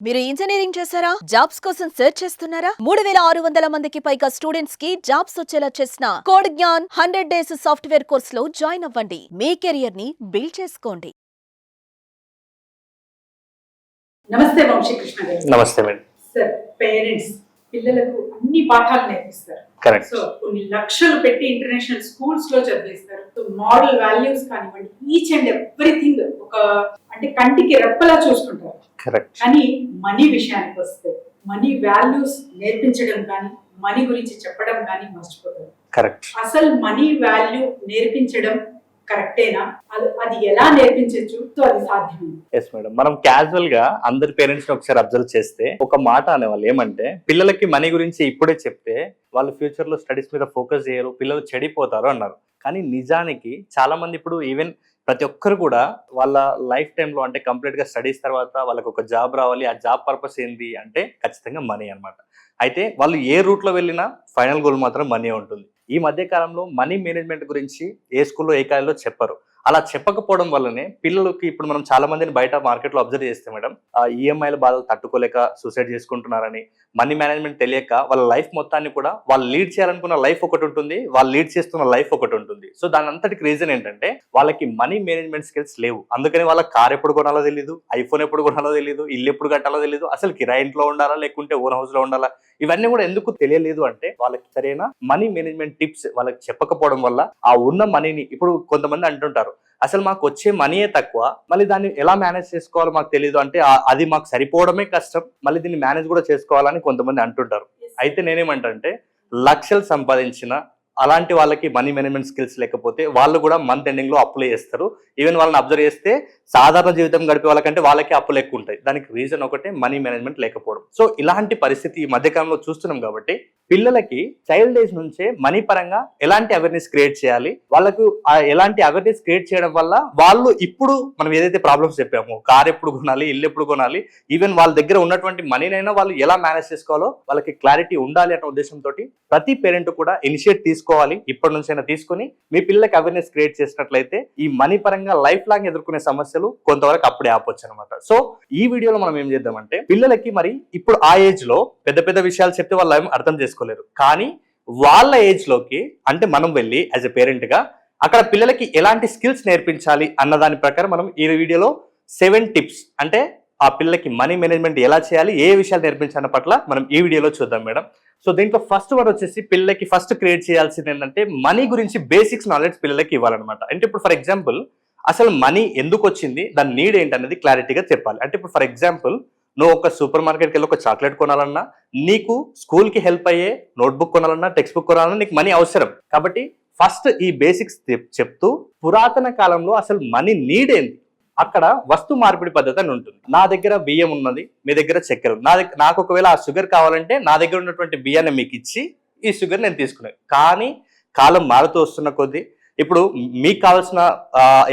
మీరు ఇంజనీరింగ్ చేశారా? జాబ్స్ కోసం సెర్చ్ చేస్తున్నారా? 3600 మందికి పైగా స్టూడెంట్స్ కి జాబ్స్ వచ్చేలా చేసిన code Gyan 100 days software course లో జాయిన్ అవ్వండి. మీ కెరియర్ ని బిల్డ్ చేసుకోండి. నమస్తే వంశీకృష్ణ గారు. నమస్తే మేడం. సార్, పేరెంట్స్ పిల్లలకు అన్ని పాఠాలు నేర్పిస్తారు. కరెక్ట్. సో కొన్ని లక్షలు పెట్టి ఇంటర్నేషనల్ స్కూల్స్ లో చదివిస్తారు. సో మోరల్ వాల్యూస్ కానివ్వండి, ఈచ్ అండ్ ఎవ్రీథింగ్ ఒక అంటే కంటికి రెప్పలా చూసుకుంటారు. కరెక్ట్. కానీ మనీ విషయానికి వస్తే మనీ వాల్యూస్ నేర్పించడం కానీ మనీ గురించి చెప్పడం కానీ మర్చిపోతారు. కరెక్ట్. అసలు మనీ వాల్యూ నేర్పించడం కరెక్టేనా? అది ఎలా నేర్పించవచ్చు? సో అది సాధ్యమే. Yes madam. మనం క్యాజువల్ గా అందరి పేరెంట్స్ ని ఒకసారి అబ్జర్వ్ చేస్తే ఒక మాట అనేవాళ్ళు ఏమంటే, పిల్లలకి మనీ గురించి ఇప్పుడే చెప్తే వాళ్ళు ఫ్యూచర్ లో స్టడీస్ మీద ఫోకస్ చేయరు, పిల్లలు చెడిపోతారు అన్నారు. కానీ నిజానికి చాలా మంది ఇప్పుడు ఈవెన్ ప్రతి ఒక్కరు కూడా వాళ్ళ లైఫ్ టైంలో అంటే కంప్లీట్ గా స్టడీస్ తర్వాత వాళ్ళకి ఒక జాబ్ రావాలి, ఆ జాబ్ పర్పస్ ఏంటి అంటే ఖచ్చితంగా మనీ అన్నమాట. అయితే వాళ్ళు ఏ రూట్ లో వెళ్ళినా ఫైనల్ గోల్ మాత్రం మనీ ఉంటుంది. ఈ మధ్య కాలంలో మనీ మేనేజ్మెంట్ గురించి ఏ స్కూల్లో ఏ కాలేజీలో చెప్పరు. అలా చెప్పకపోవడం వల్లనే పిల్లలకి ఇప్పుడు మనం చాలా మందిని బయట మార్కెట్లో అబ్జర్వ్ చేస్తే మేడం, ఆ ఈఎంఐల బాధలు తట్టుకోలేక సూసైడ్ చేసుకుంటున్నారని, మనీ మేనేజ్మెంట్ తెలియక వాళ్ళ లైఫ్ మొత్తాన్ని కూడా వాళ్ళు లీడ్ చేయాలనుకున్న లైఫ్ ఒకటి ఉంటుంది, వాళ్ళు లీడ్ చేస్తున్న లైఫ్ ఒకటి ఉంటుంది. సో దాని అంతటికి రీజన్ ఏంటంటే వాళ్ళకి మనీ మేనేజ్మెంట్ స్కిల్స్ లేవు. అందుకని వాళ్ళ కార్ ఎప్పుడు కొనాలో తెలియదు, ఐఫోన్ ఎప్పుడు కొనాలో తెలియదు, ఇల్లు ఎప్పుడు కట్టాలో తెలియదు, అసలు కిరాయి ఇంట్లో ఉండాలా లేకుంటే ఓన్ హౌస్ లో ఉండాలా, ఇవన్నీ కూడా ఎందుకు తెలియలేదు అంటే వాళ్ళకి సరైన మనీ మేనేజ్మెంట్ టిప్స్ వాళ్ళకి చెప్పకపోవడం వల్ల ఆ ఉన్న మనీని, ఇప్పుడు కొంతమంది అంటుంటారు అసలు మాకు వచ్చే మనీయే తక్కువ, మళ్ళీ దాన్ని ఎలా మేనేజ్ చేసుకోవాలో మాకు తెలియదు, అంటే అది మాకు సరిపోవడమే కష్టం, మళ్ళీ దీన్ని మేనేజ్ కూడా చేసుకోవాలని కొంతమంది అంటుంటారు. అయితే నేనేమంటే లక్షలు సంపాదించిన అలాంటి వాళ్ళకి మనీ మేనేజ్మెంట్ స్కిల్స్ లేకపోతే వాళ్ళు కూడా మంత్ ఎండింగ్ లో అప్పులు చేస్తారు. ఈవెన్ వాళ్ళని అబ్జర్వ్ చేస్తే సాధారణ జీవితం గడిపే వాళ్ళకంటే వాళ్ళకి అప్పులు ఎక్కువ ఉంటాయి. దానికి రీజన్ ఒకటే మనీ మేనేజ్మెంట్ లేకపోవడం. సో ఇలాంటి పరిస్థితి ఈ మధ్యకాలంలో చూస్తున్నాం కాబట్టి పిల్లలకి చైల్డ్ ఏజ్ నుంచే మనీ పరంగా ఎలాంటి అవేర్నెస్ క్రియేట్ చేయాలి, వాళ్ళకు ఎలాంటి అవేర్నెస్ క్రియేట్ చేయడం వల్ల వాళ్ళు ఇప్పుడు మనం ఏదైతే ప్రాబ్లమ్స్ చెప్పామో, కార్ ఎప్పుడు కొనాలి, ఇల్లు ఎప్పుడు కొనాలి, ఈవెన్ వాళ్ళ దగ్గర ఉన్నటువంటి మనీనైనా వాళ్ళు ఎలా మేనేజ్ చేసుకోవాలో వాళ్ళకి క్లారిటీ ఉండాలి అనే ఉద్దేశంతో ప్రతి పేరెంట్ కూడా ఇనిషియేట్ తీసుకోవాలి. ఇప్పటి నుంచైనా తీసుకుని మీ పిల్లలకి అవేర్నెస్ క్రియేట్ చేసినట్లయితే ఈ మనీ పరంగా లైఫ్ లాంగ్ ఎదుర్కొనే సమస్యలు కొంతవరకు అప్పుడే ఆపొచ్చు అనమాట. సో ఈ వీడియోలో మనం ఏం చేద్దామంటే, పిల్లలకి మరి ఇప్పుడు ఆ ఏజ్ లో పెద్ద పెద్ద విషయాలు చెప్తే వాళ్ళు అర్థం చేసుకోలేరు, కానీ వాళ్ళ ఏజ్ లోకి అంటే మనం వెళ్ళి యాజ్ ఎ పేరెంట్ గా అక్కడ పిల్లలకి ఎలాంటి స్కిల్స్ నేర్పించాలి అన్న దాని ప్రకారం మనం ఈ వీడియోలో 7 టిప్స్ అంటే ఆ పిల్లలకి మనీ మేనేజ్మెంట్ ఎలా చేయాలి, ఏ విషయాలు నేర్పించాలన్న పట్ల మనం ఈ వీడియోలో చూద్దాం మేడం. సో దీంట్లో ఫస్ట్ వన్ వచ్చేసి పిల్లలకి ఫస్ట్ క్రియేట్ చేయాల్సింది ఏంటంటే మనీ గురించి బేసిక్స్ నాలెడ్జ్ పిల్లలకి ఇవ్వాలన్నమాట. అంటే ఇప్పుడు ఫర్ ఎగ్జాంపుల్ అసలు మనీ ఎందుకు వచ్చింది, దాని నీడ్ ఏంటనేది క్లారిటీగా చెప్పాలి. అంటే ఇప్పుడు ఫర్ ఎగ్జాంపుల్ నువ్వు ఒక సూపర్ మార్కెట్కి వెళ్ళి ఒక చాక్లెట్ కొనాలన్నా, నీకు స్కూల్కి హెల్ప్ అయ్యే నోట్బుక్ కొనాలన్నా, టెక్స్ట్ బుక్ కొనాలన్నా నీకు మనీ అవసరం. కాబట్టి ఫస్ట్ ఈ బేసిక్స్ చెప్తూ పురాతన కాలంలో అసలు మనీ నీడ్ ఏంది, అక్కడ వస్తు మార్పిడి పద్ధతి అని ఉంటుంది. నా దగ్గర బియ్యం ఉన్నది, మీ దగ్గర చక్కెర ఉంది, నాకు ఒకవేళ ఆ షుగర్ కావాలంటే నా దగ్గర ఉన్నటువంటి బియ్యాన్ని మీకు ఇచ్చి ఈ షుగర్ నేను తీసుకున్నాను. కానీ కాలం మారుతూ వస్తున్న కొద్దీ ఇప్పుడు మీకు కావాల్సిన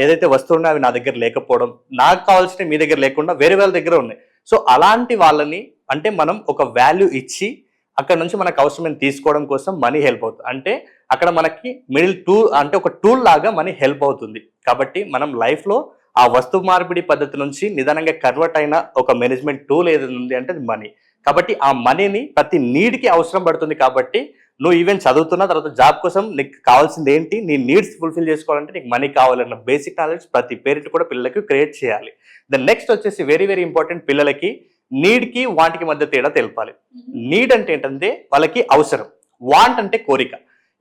ఏదైతే వస్తువులు ఉన్నాయో అవి నా దగ్గర లేకపోవడం, నాకు కావాల్సిన మీ దగ్గర లేకుండా వేరే వాళ్ళ దగ్గర ఉన్నాయి. సో అలాంటి వాళ్ళని అంటే మనం ఒక వాల్యూ ఇచ్చి అక్కడ నుంచి మనకు అవసరమైన తీసుకోవడం కోసం మనీ హెల్ప్ అవుతుంది. అంటే అక్కడ మనకి మిడిల్ టూల్ అంటే ఒక టూల్ లాగా మనీ హెల్ప్ అవుతుంది. కాబట్టి మనం లైఫ్లో ఆ వస్తు మార్పిడి పద్ధతి నుంచి నిదానంగా కన్వర్ట్ అయిన ఒక మేనేజ్మెంట్ టూల్ ఏది ఉంది అంటే అది మనీ. కాబట్టి ఆ మనీని ప్రతి నీడ్కి అవసరం పడుతుంది. కాబట్టి నువ్వు ఈవెన్ చదువుతున్న తర్వాత జాబ్ కోసం నీకు కావాల్సింది ఏంటి, నీ నీడ్స్ ఫుల్ఫిల్ చేసుకోవాలంటే నీకు మనీ కావాలన్న బేసిక్ నాలెడ్జ్ ప్రతి పేరెంట్ కూడా పిల్లలకి క్రియేట్ చేయాలి. ద నెక్స్ట్ వచ్చేసి వెరీ వెరీ ఇంపార్టెంట్, పిల్లలకి నీడ్కి వాంట్కి మధ్య తేడా తెలపాలి. నీడ్ అంటే ఏంటంటే వాళ్ళకి అవసరం, వాంట్ అంటే కోరిక.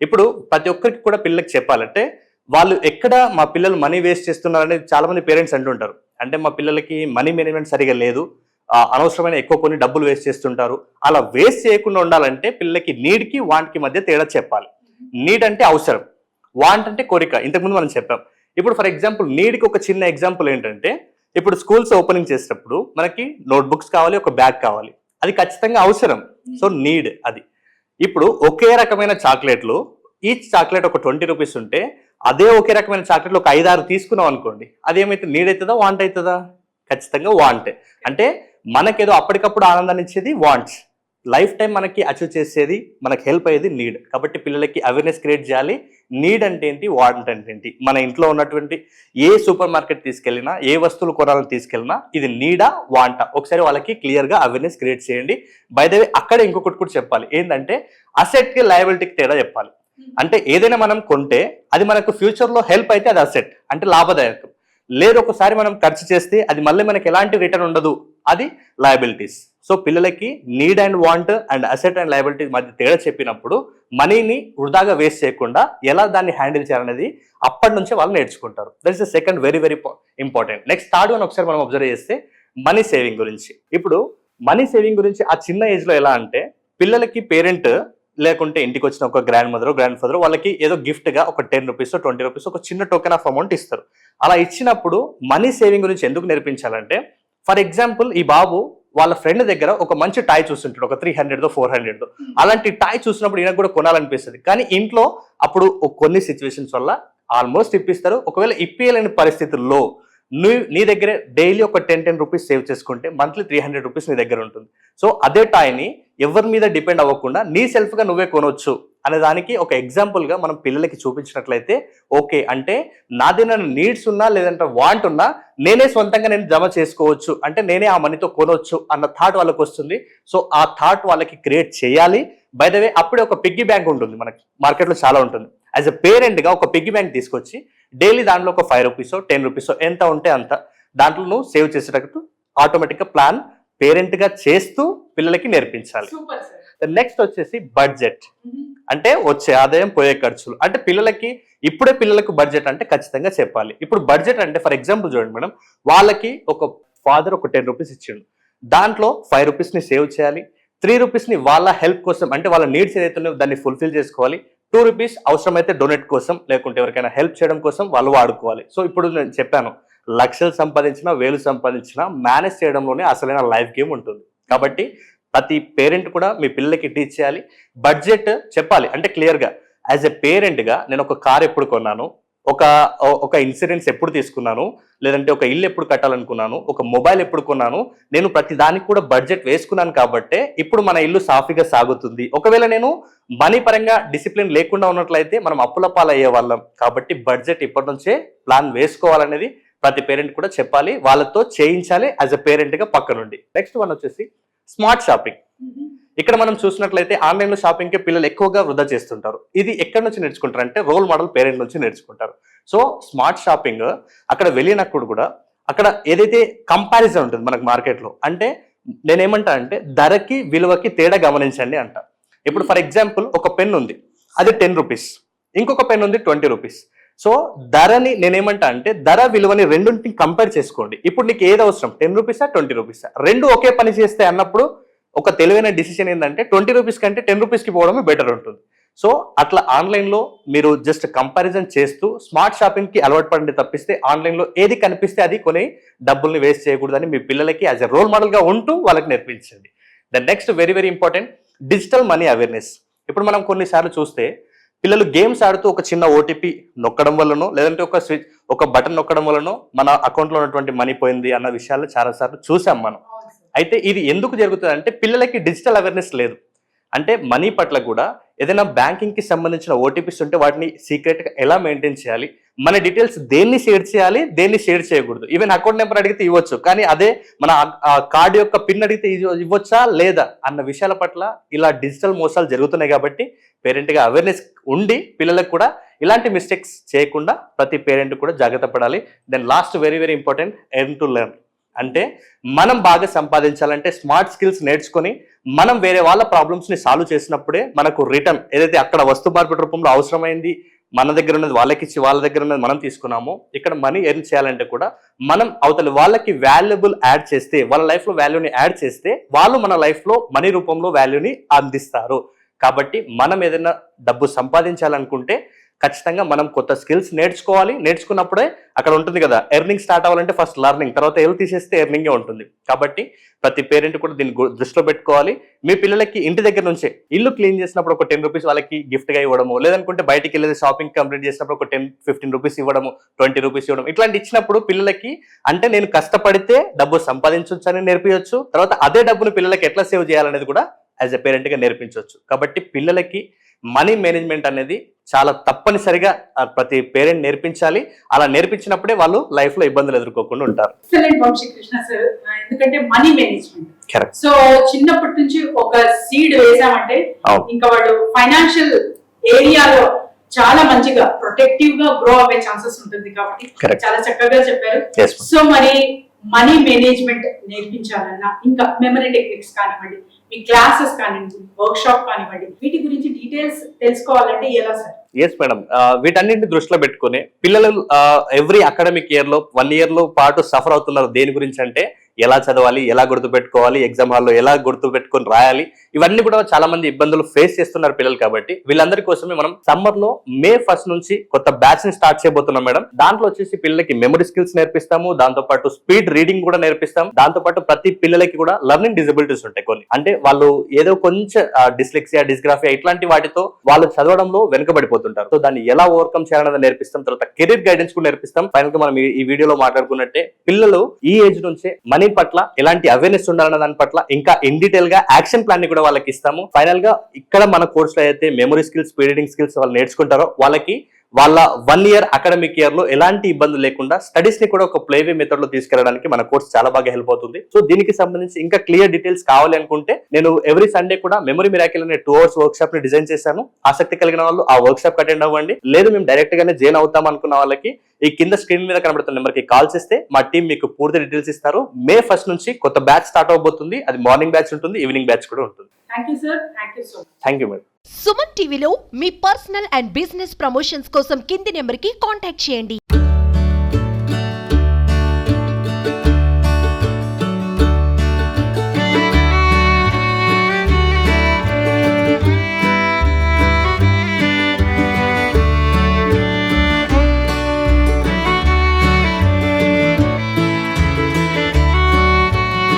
ఇప్పుడు ప్రతి ఒక్కరికి కూడా పిల్లలకి చెప్పాలంటే వాళ్ళు ఎక్కడ మా పిల్లలు మనీ వేస్ట్ చేస్తున్నారు అనేది చాలా మంది పేరెంట్స్ అంటుంటారు. అంటే మా పిల్లలకి మనీ మేనేజ్మెంట్ సరిగా లేదు, అనవసరమైన ఎక్కువ కొన్ని డబ్బులు వేస్ట్ చేస్తుంటారు. అలా వేస్ట్ చేయకుండా ఉండాలంటే పిల్లలకి నీడ్కి వాంట్కి మధ్య తేడా చెప్పాలి. నీడ్ అంటే అవసరం, వాంట్ అంటే కోరిక. ఇంతకుముందు మనం చెప్పాం. ఇప్పుడు ఫర్ ఎగ్జాంపుల్ నీడ్కి ఒక చిన్న ఎగ్జాంపుల్ ఏంటంటే, ఇప్పుడు స్కూల్స్ ఓపెనింగ్ చేసేటప్పుడు మనకి నోట్ బుక్స్ కావాలి, ఒక బ్యాగ్ కావాలి, అది ఖచ్చితంగా అవసరం. సో నీడ్ అది. ఇప్పుడు ఒకే రకమైన చాక్లెట్లు, ఈచ్ చాక్లెట్ ఒక 20 రూపీస్ ఉంటే అదే ఒకే రకమైన చాక్లెట్లు ఒక 5-6 తీసుకున్నాం అనుకోండి, అదేమైతే నీడ్ అవుతుందా వాంట్ అవుతుందా? ఖచ్చితంగా వాంటే. అంటే మనకేదో అప్పటికప్పుడు ఆనందాన్ని ఇచ్చేది వాంట్స్, లైఫ్ టైం మనకి అచీవ్ చేసేది, మనకి హెల్ప్ అయ్యేది నీడ్. కాబట్టి పిల్లలకి అవేర్నెస్ క్రియేట్ చేయాలి. నీడ్ అంటే ఏంటి, వాంట్ అంటే ఏంటి. మన ఇంట్లో ఉన్నటువంటి ఏ సూపర్ మార్కెట్ తీసుకెళ్ళినా, ఏ వస్తువులు కొనాలని తీసుకెళ్ళినా ఇది నీడా వాంటా ఒకసారి వాళ్ళకి క్లియర్గా అవేర్నెస్ క్రియేట్ చేయండి. బై ద వే అక్కడ ఇంకొకటి కూడా చెప్పాలి, ఏంటంటే అసెట్కి లయబిలిటీకి తేడా చెప్పాలి. అంటే ఏదైనా మనం కొంటే అది మనకు ఫ్యూచర్లో హెల్ప్ అయితే అది అసెట్, అంటే లాభదాయకం. లేదు ఒకసారి మనం ఖర్చు చేస్తే అది మళ్ళీ మనకి ఎలాంటి రిటర్న్ ఉండదు, అది లయబిలిటీస్. సో పిల్లలకి need and want and asset and liabilities మధ్య తేడా చెప్పినప్పుడు మనీని వృధాగా వేస్ట్ చేయకుండా ఎలా దాన్ని హ్యాండిల్ చేయాలనేది అప్పటి నుంచే వాళ్ళు నేర్చుకుంటారు. That is the second very very important. Next third one ఒకసారి మనం అబ్జర్వ్ చేస్తే మనీ సేవింగ్ గురించి. ఇప్పుడు మనీ సేవింగ్ గురించి ఆ చిన్న ఏజ్లో ఎలా అంటే పిల్లలకి పేరెంట్ లేకుంటే ఇంటికి వచ్చిన ఒక గ్రాండ్ మదర్ గ్రాండ్ ఫాదర్ వాళ్ళకి ఏదో గిఫ్ట్గా ఒక 10 రూపీస్ 20 రూపీస్ ఒక చిన్న టోకెన్ ఆఫ్ అమౌంట్ ఇస్తారు. అలా ఇచ్చినప్పుడు మనీ సేవింగ్ గురించి ఎందుకు నేర్పించాలంటే, ఫర్ ఎగ్జాంపుల్ ఈ బాబు వాళ్ళ ఫ్రెండ్ దగ్గర ఒక మంచి టాయ్ చూస్తుంటాడు, ఒక 300 400. అలాంటి టాయ్ చూసినప్పుడు ఈయనకు కూడా కొనాలనిపిస్తుంది. కానీ ఇంట్లో అప్పుడు కొన్ని సిచ్యువేషన్స్ వల్ల ఆల్మోస్ట్ ఇప్పిస్తారు. ఒకవేళ ఇప్పియలేని పరిస్థితుల్లో నీ దగ్గర డైలీ ఒక 10 రూపీస్ సేవ్ చేసుకుంటే మంత్లీ 300 రూపీస్ నీ దగ్గర ఉంటుంది. సో అదే టాయ్ని ఎవరి మీద డిపెండ్ అవ్వకుండా నీ సెల్ఫ్గా నువ్వే కొనవచ్చు అనే దానికి ఒక ఎగ్జాంపుల్గా మనం పిల్లలకి చూపించినట్లయితే ఓకే, అంటే నాదేనా నీడ్స్ ఉన్నా లేదంటే వాంట్ ఉన్నా నేనే సొంతంగా నేను జమ చేసుకోవచ్చు, అంటే నేనే ఆ మనీతో కొనవచ్చు అన్న థాట్ వాళ్ళకి వస్తుంది. సో ఆ థాట్ వాళ్ళకి క్రియేట్ చేయాలి. బై ద వే అప్పుడే ఒక పిగ్గీ బ్యాంక్ ఉంటుంది, మనకి మార్కెట్లో చాలా ఉంటుంది. యాజ్ ఎ పేరెంట్గా ఒక పిగ్గీ బ్యాంక్ తీసుకొచ్చి డైలీ దాంట్లో ఒక 5 రూపీసో 10 రూపీసో ఎంత ఉంటే అంత దాంట్లో నువ్వు సేవ్ చేసేటట్టు ఆటోమేటిక్గా ప్లాన్ పేరెంట్గా చేస్తూ పిల్లలకి నేర్పించాలి. నెక్స్ట్ వచ్చేసి బడ్జెట్, అంటే వచ్చే ఆదాయం పోయే ఖర్చులు. అంటే పిల్లలకి ఇప్పుడే పిల్లలకు బడ్జెట్ అంటే ఖచ్చితంగా చెప్పాలి. ఇప్పుడు బడ్జెట్ అంటే ఫర్ ఎగ్జాంపుల్ చూడండి మేడం, వాళ్ళకి ఒక ఫాదర్ ఒక 10 రూపీస్ ఇచ్చిండు, దాంట్లో 5 రూపీస్ని సేవ్ చేయాలి, 3 రూపీస్ని వాళ్ళ హెల్ప్ కోసం అంటే వాళ్ళ నీడ్స్ ఏదైతే దాన్ని ఫుల్ఫిల్ చేసుకోవాలి, 2 రూపీస్ అవసరమైతే డొనేట్ కోసం లేకుంటే ఎవరికైనా హెల్ప్ చేయడం కోసం వాళ్ళు వాడుకోవాలి. సో ఇప్పుడు నేను చెప్పాను, లక్షలు సంపాదించినా 1000 సంపాదించినా మేనేజ్ చేయడంలోనే అసలైన లైఫ్ గేమ్ ఉంటుంది. కాబట్టి ప్రతి పేరెంట్ కూడా మీ పిల్లలకి టీచ్ చేయాలి, బడ్జెట్ చెప్పాలి. అంటే క్లియర్గా యాజ్ ఎ పేరెంట్గా నేను ఒక కార్ ఎప్పుడు కొన్నాను, ఒక ఇన్సూరెన్స్ ఎప్పుడు తీసుకున్నాను, లేదంటే ఒక ఇల్లు ఎప్పుడు కట్టాలనుకున్నాను, ఒక మొబైల్ ఎప్పుడు కొన్నాను, నేను ప్రతి దానికి కూడా బడ్జెట్ వేసుకున్నాను. కాబట్టే ఇప్పుడు మన ఇల్లు సాఫీగా సాగుతుంది. ఒకవేళ నేను మనీ పరంగా డిసిప్లిన్ లేకుండా ఉన్నట్లయితే మనం అప్పుల పాలు అయ్యే వాళ్ళం. కాబట్టి బడ్జెట్ ఇప్పటి నుంచే ప్లాన్ వేసుకోవాలనేది ప్రతి పేరెంట్ కూడా చెప్పాలి, వాళ్ళతో చేయించాలి యాజ్ ఎ పేరెంట్గా పక్క నుండి. నెక్స్ట్ వన్ వచ్చేసి స్మార్ట్ షాపింగ్. ఇక్కడ మనం చూసినట్లయితే ఆన్లైన్లో షాపింగ్కి పిల్లలు ఎక్కువగా వృధా చేస్తుంటారు. ఇది ఎక్కడి నుంచి నేర్చుకుంటారు అంటే రోల్ మోడల్ పేరెంట్ నుంచి నేర్చుకుంటారు. సో స్మార్ట్ షాపింగ్ అక్కడ వెళ్ళినప్పుడు కూడా అక్కడ ఏదైతే కంపారిజన్ ఉంటుంది మనకు మార్కెట్లో, అంటే నేనేమంటా అంటే ధరకి విలువకి తేడా గమనించండి అంట. ఇప్పుడు ఫర్ ఎగ్జాంపుల్ ఒక పెన్ ఉంది, అది 10 రూపీస్, ఇంకొక పెన్ ఉంది 20 రూపీస్. సో ధరని నేనేమంటా అంటే ధర విలువని రెండింటిని కంపేర్ చేసుకోండి. ఇప్పుడు నీకు ఏది అవసరం, 10 రూపీసా 20 రూపీసా, రెండు ఒకే పని చేస్తే అన్నప్పుడు ఒక తెలివైన డిసిషన్ ఏంటంటే 20 రూపీస్ కంటే 10 రూపీస్కి పోవడమే బెటర్ ఉంటుంది. సో అట్లా ఆన్లైన్లో మీరు జస్ట్ కంపారిజన్ చేస్తూ స్మార్ట్ షాపింగ్కి అలవాటు పడండి తప్పిస్తే ఆన్లైన్లో ఏది కనిపిస్తే అది కొని డబ్బుల్ని వేస్ట్ చేయకూడదని మీ పిల్లలకి యాజ్ ఎ రోల్ మోడల్గా ఉంటూ వాళ్ళకి నేర్పించండి. The next very very important, digital money awareness. ఇప్పుడు మనం కొన్నిసార్లు చూస్తే పిల్లలు గేమ్స్ ఆడుతూ ఒక చిన్న ఓటీపీ నొక్కడం వల్లనో లేదంటే ఒక బటన్ నొక్కడం వల్లనో మన అకౌంట్లో ఉన్నటువంటి మనీ పోయింది అన్న విషయాలు చాలాసార్లు చూసాం మనం. అయితే ఇది ఎందుకు జరుగుతుంది అంటే పిల్లలకి డిజిటల్ అవేర్నెస్ లేదు. అంటే మనీ పట్ల కూడా ఏదైనా బ్యాంకింగ్కి సంబంధించిన ఓటీపీస్ ఉంటే వాటిని సీక్రెట్గా ఎలా మెయింటైన్ చేయాలి, మన డీటెయిల్స్ దేన్ని షేర్ చేయాలి దేన్ని షేర్ చేయకూడదు. ఈవెన్ అకౌంట్ నెంబర్ అడిగితే ఇవ్వచ్చు, కానీ అదే మన కార్డు యొక్క పిన్ అడిగితే ఇవ్వచ్చా లేదా అన్న విషయాల పట్ల ఇలా డిజిటల్ మోసాలు జరుగుతున్నాయి. కాబట్టి పేరెంట్గా అవేర్నెస్ ఉండి పిల్లలకు కూడా ఇలాంటి మిస్టేక్స్ చేయకుండా ప్రతి పేరెంట్ కూడా జాగ్రత్త పడాలి. Then last very very important, earn to learn. అంటే మనం బాగా సంపాదించాలంటే స్మార్ట్ స్కిల్స్ నేర్చుకొని మనం వేరే వాళ్ళ ప్రాబ్లమ్స్ని సాల్వ్ చేసినప్పుడే మనకు రిటర్న్ ఏదైతే అక్కడ వస్తు మార్పిడి రూపంలో అవసరమైంది మన దగ్గర ఉన్నది వాళ్ళకి ఇచ్చి వాళ్ళ దగ్గర ఉన్నది మనం తీసుకున్నామో, ఇక్కడ మనీ ఎర్న్ చేయాలంటే కూడా మనం అవతల వాళ్ళకి వాల్యుబుల్ యాడ్ చేస్తే, వాళ్ళ లైఫ్లో వాల్యూని యాడ్ చేస్తే వాళ్ళు మన లైఫ్లో మనీ రూపంలో వాల్యూని అందిస్తారు. కాబట్టి మనం ఏదైనా డబ్బు సంపాదించాలనుకుంటే ఖచ్చితంగా మనం కొత్త స్కిల్స్ నేర్చుకోవాలి. నేర్చుకున్నప్పుడే అక్కడ ఉంటుంది కదా, ఎర్నింగ్ స్టార్ట్ అవ్వాలంటే ఫస్ట్ లర్నింగ్, తర్వాత ఎల్ తీసేస్తే ఎర్నింగే ఉంటుంది. కాబట్టి ప్రతి పేరెంట్ కూడా దీన్ని దృష్టిలో పెట్టుకోవాలి. మీ పిల్లలకి ఇంటి దగ్గర నుంచే ఇల్లు క్లీన్ చేసినప్పుడు ఒక 10 రూపీస్ వాళ్ళకి గిఫ్ట్గా ఇవ్వడము, లేదనుకుంటే బయటికి వెళ్ళేది షాపింగ్ కంప్లీట్ చేసినప్పుడు ఒక 10-15 రూపీస్ ఇవ్వడము, 20 రూపీస్ ఇవ్వడం, ఇట్లాంటి ఇచ్చినప్పుడు పిల్లలకి అంటే నేను కష్టపడితే డబ్బు సంపాదించవచ్చు అని నేర్పించవచ్చు. తర్వాత అదే డబ్బును పిల్లలకి ఎట్లా సేవ్ చేయాలనేది కూడా యాజ్ ఎ పేరెంట్ గా నేర్పించవచ్చు. కాబట్టి పిల్లలకి మనీ మేనేజ్మెంట్ అనేది చాలా తప్పనిసరిగా ప్రతి పేరెంట్ నేర్పించాలి. అలా నేర్పించినప్పుడే వాళ్ళు లైఫ్ లో ఇబ్బందులు ఎదుర్కోకుండా ఉంటారు. Excellent Vamsikrishna sir. ఎందుకంటే మనీ మేనేజ్మెంట్ కరెక్ట్. సో చిన్నప్పటి నుంచి ఒక సీడ్ వేసామంటే అవును. ఇంకా వాళ్ళు ఫైనాన్షియల్ ఏరియాలో చాలా మంచిగా ప్రొటెక్టివ్ గా గ్రో అవ్వే ఛాన్సెస్ ఉంటుంది. కాబట్టి Correct. చాలా చక్కగా చెప్పారు. Yes, ma'am. సో మరి మనీ మేనేజ్మెంట్ నేర్పించాలన్నా ఇంకా మెమరీ టెక్నిక్స్ కానివ్వండి, మీ క్లాసెస్ కానివ్వండి, వర్క్ షాప్ కానివ్వండి, వీటి గురించి డీటెయిల్స్ తెలుసుకోవాలంటే ఎలా సార్? ఎస్ మేడం, వీటన్నింటిని దృష్టిలో పెట్టుకుని పిల్లలు ఎవ్రీ అకాడమిక్ ఇయర్ లో 1 year లో పాటు సఫర్ అవుతున్నారు. దేని గురించి అంటే ఎలా చదవాలి, ఎలా గుర్తుపెట్టుకోవాలి, ఎగ్జామ్ హాల్లో ఎలా గుర్తుపెట్టుకొని రాయాలి, ఇవన్నీ కూడా చాలా మంది ఇబ్బందులు ఫేస్ చేస్తున్నారు పిల్లలు. కాబట్టి వీళ్ళందరి కోసమే మనం సమ్మర్ లో May 1st నుంచి కొత్త బ్యాచ్ ని స్టార్ట్ చేయబోతున్నాం మేడం. దాంట్లో వచ్చేసి పిల్లలకి మెమరీ స్కిల్స్ నేర్పిస్తాము, దాంతో పాటు స్పీడ్ రీడింగ్ కూడా నేర్పిస్తాం. దాంతో పాటు ప్రతి పిల్లలకి కూడా లెర్నింగ్ డిజబిలిటీస్ ఉంటాయి కొన్ని, అంటే వాళ్ళు ఏదో కొంచెం డిస్లెక్సియా, డిస్గ్రాఫియా ఇట్లాంటి వాటితో వాళ్ళు చదవడంలో వెనుకబడిపోతుంటారు. సో దాన్ని ఎలా ఓవర్కమ్ చేయాలనేది నేర్పిస్తాం. తర్వాత కెరీర్ గైడెన్స్ కూడా నేర్పిస్తాం. ఫైనల్ గా మనం ఈ వీడియోలో మాట్లాడుకున్నట్టే పిల్లలు ఈ ఏజ్ నుంచే మనీ పట్ల ఎలాంటి అవేర్నెస్ ఉండాలన్న దాని పట్ల ఇంకా ఇన్ డీటెయిల్ గా యాక్షన్ ప్లాన్ ని కూడా వాళ్ళకి ఇస్తాము. ఫైనల్ గా ఇక్కడ మన కోర్స్ లో అయితే memory skills, speed reading skills వాళ్ళు నేర్చుకుంటారో వాళ్ళకి వాళ్ళ 1 year అకాడమిక్ ఇయర్ లో ఎలాంటి ఇబ్బందులు లేకుండా స్టడీస్ ని కూడా ఒక ప్లేవే మెథడ్ లో తీసుకెళ్ళడానికి మన కోర్స్ చాలా బాగా హెల్ప్ అవుతుంది. సో దీనికి సంబంధించి ఇంకా క్లియర్ డీటెయిల్స్ కావాలి అనుకుంటే నేను ఎవ్రీ సండే కూడా మెమరీ మిరాకిల్ అనే 2 hours వర్క్ షాప్ ని డిజైన్ చేశాను. ఆసక్తి కలిగిన వాళ్ళు ఆ వర్క్ షాప్ అటెండ్ అవ్వండి. లేదు మేము డైరెక్ట్ గానే జాయిన్ అవుతాం అనుకున్న వాళ్ళకి ఈ కింద స్క్రీన్ మీద కనబడుతున్న నెంబర్ కి కాల్ చేస్తే మా టీం మీకు పూర్తి డీటెయిల్స్ ఇస్తారు. May 1st నుంచి కొత్త బ్యాచ్ స్టార్ట్ అవబోతుంది. అది మార్నింగ్ బ్యాచ్ ఉంటుంది, ఈవినింగ్ బ్యాచ్ కూడా ఉంటుంది. Thank you sir. Thank you so much. Thank you madam. Suman టీవీలో మీ పర్సనల్ అండ్ బిజినెస్ ప్రమోషన్స్ కోసం కింది నెంబర్కి కాంటాక్ట్ చేయండి.